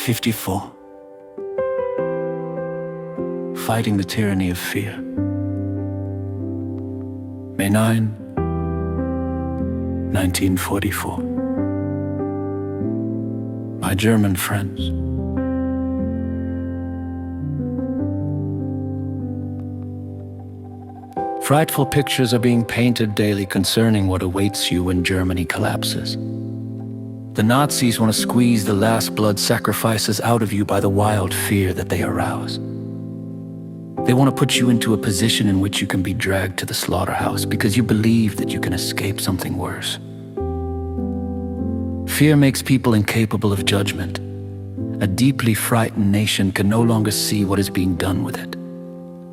54. Fighting the tyranny of fear. May 9, 1944. My German friends. Frightful pictures are being painted daily concerning what awaits you when Germany collapses. The Nazis want to squeeze the last blood sacrifices out of you by the wild fear that they arouse. They want to put you into a position in which you can be dragged to the slaughterhouse because you believe that you can escape something worse. Fear makes people incapable of judgment. A deeply frightened nation can no longer see what is being done with it.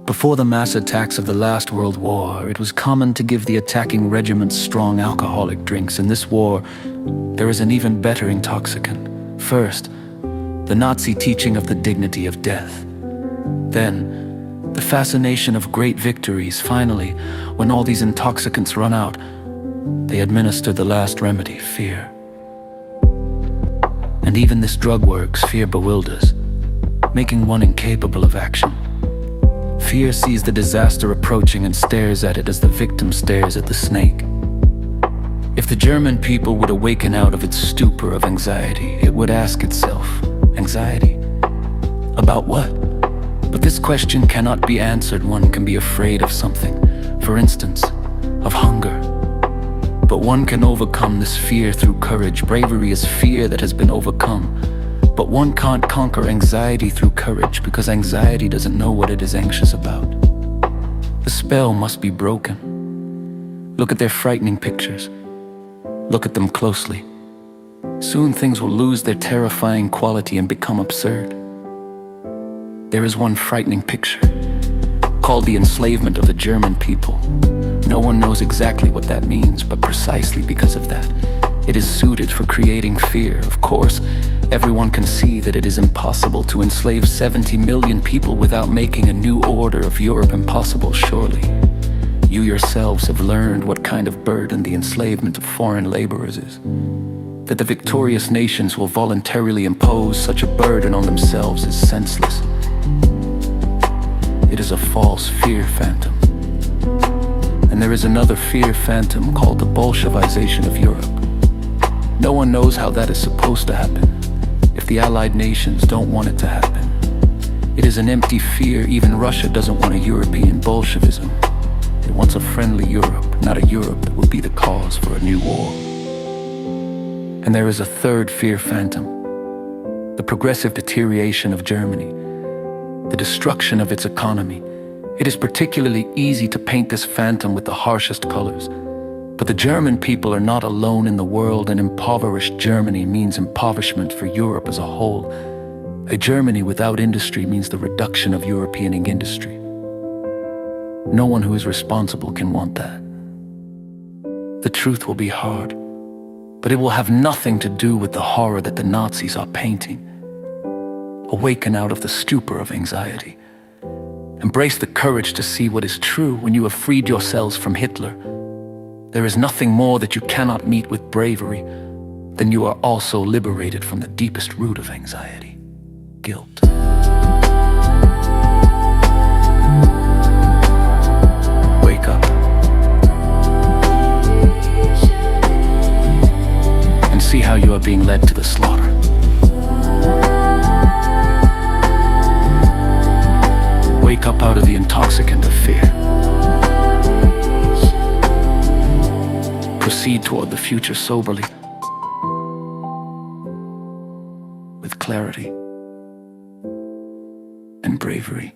Before the mass attacks of the last World War, it was common to give the attacking regiments strong alcoholic drinks. In this war, there is an even better intoxicant. First, the Nazi teaching of the dignity of death. Then, the fascination of great victories. Finally, when all these intoxicants run out, they administer the last remedy, fear. And even this drug works. Fear bewilders, making one incapable of action. Fear sees the disaster approaching and stares at it as the victim stares at the snake. If the German people would awaken out of its stupor of anxiety, it would ask itself, anxiety? About what? But this question cannot be answered. One can be afraid of something, for instance, of hunger. But one can overcome this fear through courage. Bravery is fear that has been overcome. But one can't conquer anxiety through courage because anxiety doesn't know what it is anxious about. The spell must be broken. Look at their frightening pictures. Look at them closely. Soon things will lose their terrifying quality and become absurd. There is one frightening picture, called the enslavement of the German people. No one knows exactly what that means, but precisely because of that, it is suited for creating fear. Of course, everyone can see that it is impossible to enslave 70 million people without making a new order of Europe impossible, surely. You yourselves have learned what kind of burden the enslavement of foreign laborers is. That the victorious nations will voluntarily impose such a burden on themselves is senseless. It is a false fear phantom. And there is another fear phantom called the Bolshevization of Europe. No one knows how that is supposed to happen, if the Allied nations don't want it to happen. It is an empty fear. Even Russia doesn't want a European Bolshevism. It wants a friendly Europe, not a Europe that will be the cause for a new war. And there is a third fear phantom, the progressive deterioration of Germany, the destruction of its economy. It is particularly easy to paint this phantom with the harshest colors. But the German people are not alone in the world, and impoverished Germany means impoverishment for Europe as a whole. A Germany without industry means the reduction of European industry. No one who is responsible can want that. The truth will be hard, but it will have nothing to do with the horror that the Nazis are painting. Awaken out of the stupor of anxiety. Embrace the courage to see what is true. When you have freed yourselves from Hitler, there is nothing more that you cannot meet with bravery. Then you are also liberated from the deepest root of anxiety, guilt. Wake up and see how you are being led to the slaughter. Wake up out of the intoxicant of fear. Proceed toward the future soberly, with clarity and bravery.